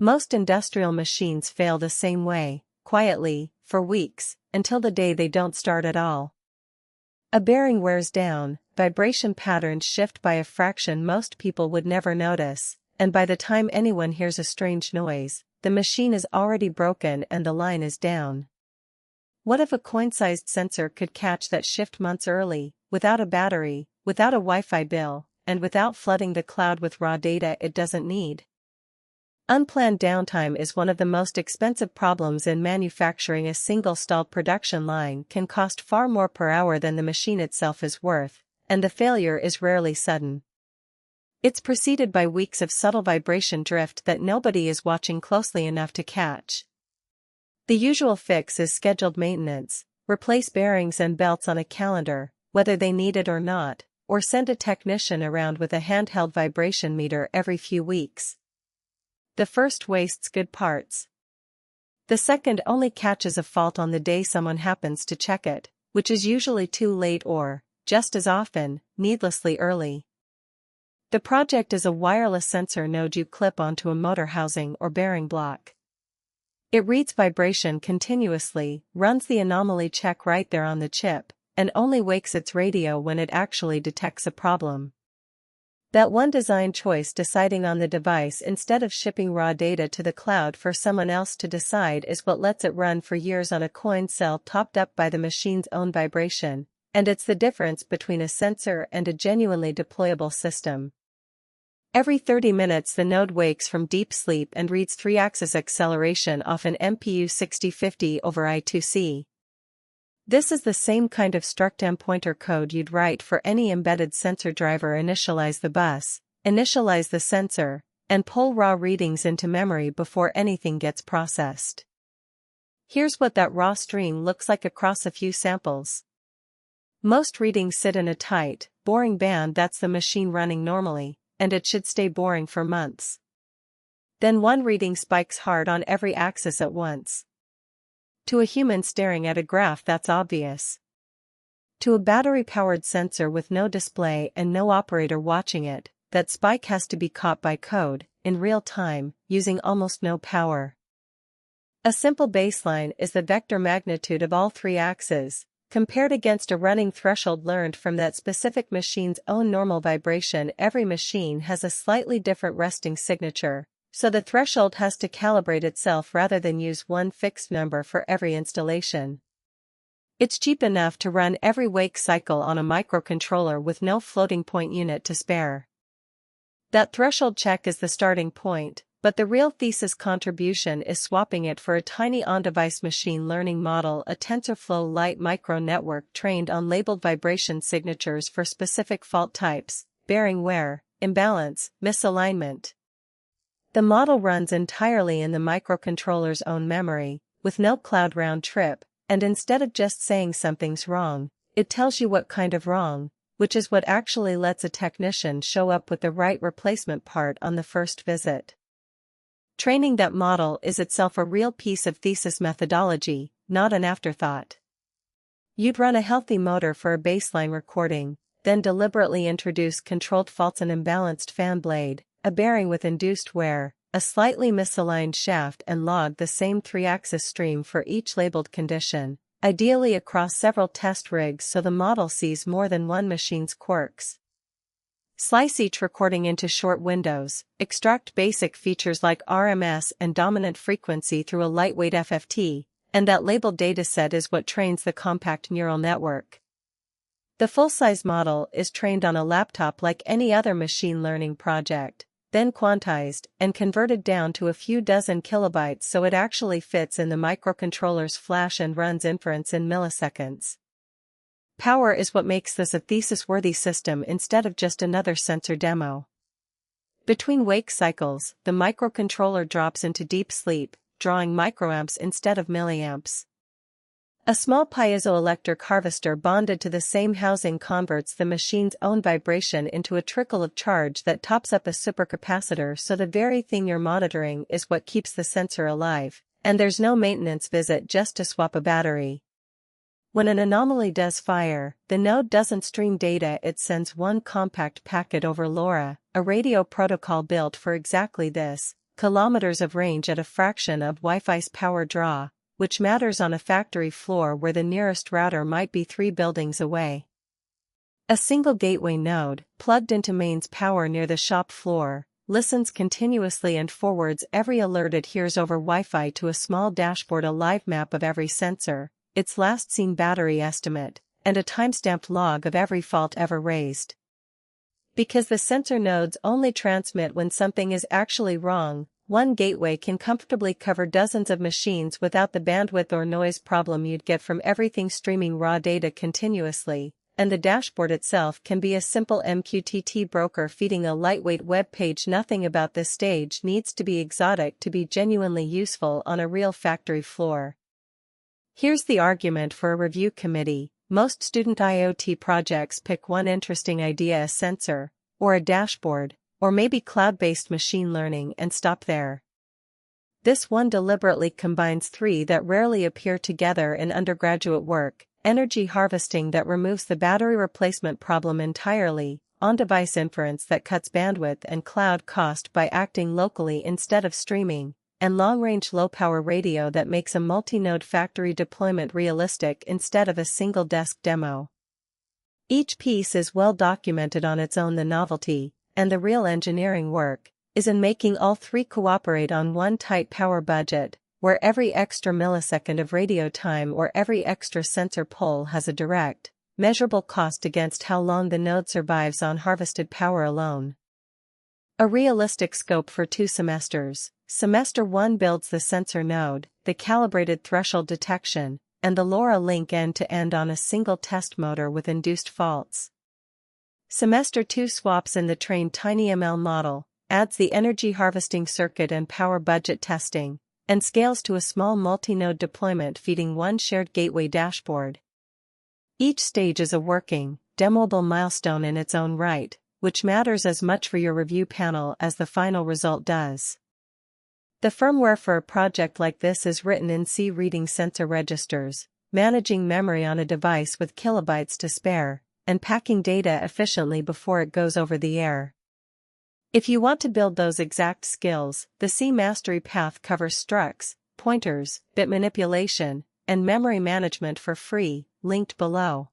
Most industrial machines fail the same way, quietly, for weeks, until the day they don't start at all. A bearing wears down, vibration patterns shift by a fraction most people would never notice, and by the time anyone hears a strange noise, the machine is already broken and the line is down. What if a coin-sized sensor could catch that shift months early, without a battery, without a Wi-Fi bill, and without flooding the cloud with raw data it doesn't need? Unplanned downtime is one of the most expensive problems in manufacturing. A single stalled production line can cost far more per hour than the machine itself is worth, and the failure is rarely sudden. It's preceded by weeks of subtle vibration drift that nobody is watching closely enough to catch. The usual fix is scheduled maintenance: replace bearings and belts on a calendar, whether they need it or not, or send a technician around with a handheld vibration meter every few weeks. The first wastes good parts. The second only catches a fault on the day someone happens to check it, which is usually too late or, just as often, needlessly early. The project is a wireless sensor node you clip onto a motor housing or bearing block. It reads vibration continuously, runs the anomaly check right there on the chip, and only wakes its radio when it actually detects a problem. That one design choice, deciding on the device instead of shipping raw data to the cloud for someone else to decide, is what lets it run for years on a coin cell topped up by the machine's own vibration, and it's the difference between a sensor and a genuinely deployable system. Every 30 minutes the node wakes from deep sleep and reads 3-axis acceleration off an MPU 6050 over I2C. This is the same kind of struct M pointer code you'd write for any embedded sensor driver. Initialize the bus, initialize the sensor, and pull raw readings into memory before anything gets processed. Here's what that raw stream looks like across a few samples. Most readings sit in a tight, boring band. That's the machine running normally, and it should stay boring for months. Then one reading spikes hard on every axis at once. To a human staring at a graph, that's obvious. To a battery-powered sensor with no display and no operator watching it, that spike has to be caught by code, in real time, using almost no power. A simple baseline is the vector magnitude of all 3 axes, compared against a running threshold learned from that specific machine's own normal vibration. Every machine has a slightly different resting signature, so the threshold has to calibrate itself rather than use one fixed number for every installation. It's cheap enough to run every wake cycle on a microcontroller with no floating point unit to spare. That threshold check is the starting point, but the real thesis contribution is swapping it for a tiny on-device machine learning model, a TensorFlow Lite micro network trained on labeled vibration signatures for specific fault types: bearing wear, imbalance, misalignment. The model runs entirely in the microcontroller's own memory, with no cloud round trip, and instead of just saying something's wrong, it tells you what kind of wrong, which is what actually lets a technician show up with the right replacement part on the first visit. Training that model is itself a real piece of thesis methodology, not an afterthought. You'd run a healthy motor for a baseline recording, then deliberately introduce controlled faults: an imbalanced fan blade, a bearing with induced wear, a slightly misaligned shaft, and log the same 3-axis stream for each labeled condition, ideally across several test rigs so the model sees more than one machine's quirks. Slice each recording into short windows, extract basic features like RMS and dominant frequency through a lightweight FFT, and that labeled dataset is what trains the compact neural network. The full-size model is trained on a laptop like any other machine learning project, then quantized and converted down to a few dozen kilobytes so it actually fits in the microcontroller's flash and runs inference in milliseconds. Power is what makes this a thesis-worthy system instead of just another sensor demo. Between wake cycles, the microcontroller drops into deep sleep, drawing microamps instead of milliamps. A small piezoelectric harvester bonded to the same housing converts the machine's own vibration into a trickle of charge that tops up a supercapacitor, so the very thing you're monitoring is what keeps the sensor alive, and there's no maintenance visit just to swap a battery. When an anomaly does fire, the node doesn't stream data, it sends one compact packet over LoRa, a radio protocol built for exactly this, kilometers of range at a fraction of Wi-Fi's power draw, which matters on a factory floor where the nearest router might be 3 buildings away. A single gateway node, plugged into mains power near the shop floor, listens continuously and forwards every alert it hears over Wi-Fi to a small dashboard, a live map of every sensor, its last seen battery estimate, and a timestamped log of every fault ever raised. Because the sensor nodes only transmit when something is actually wrong, one gateway can comfortably cover dozens of machines without the bandwidth or noise problem you'd get from everything streaming raw data continuously, and the dashboard itself can be a simple MQTT broker feeding a lightweight web page. Nothing about this stage needs to be exotic to be genuinely useful on a real factory floor. Here's the argument for a review committee. Most student IoT projects pick one interesting idea, a sensor, or a dashboard, or maybe cloud-based machine learning, and stop there. This one deliberately combines 3 that rarely appear together in undergraduate work: energy harvesting that removes the battery replacement problem entirely, on-device inference that cuts bandwidth and cloud cost by acting locally instead of streaming, and long-range low-power radio that makes a multi-node factory deployment realistic instead of a single desk demo. Each piece is well documented on its own. The novelty, and the real engineering work, is in making all 3 cooperate on one tight power budget, where every extra millisecond of radio time or every extra sensor pull has a direct, measurable cost against how long the node survives on harvested power alone. A realistic scope for 2 semesters. Semester 1 builds the sensor node, the calibrated threshold detection, and the LoRa link end-to-end on a single test motor with induced faults. Semester 2 swaps in the trained TinyML model, adds the energy harvesting circuit and power budget testing, and scales to a small multi-node deployment feeding one shared gateway dashboard. Each stage is a working, demoable milestone in its own right, which matters as much for your review panel as the final result does. The firmware for a project like this is written in C, reading sensor registers, managing memory on a device with kilobytes to spare, and packing data efficiently before it goes over the air. If you want to build those exact skills, the C mastery path covers structs, pointers, bit manipulation, and memory management for free, linked below.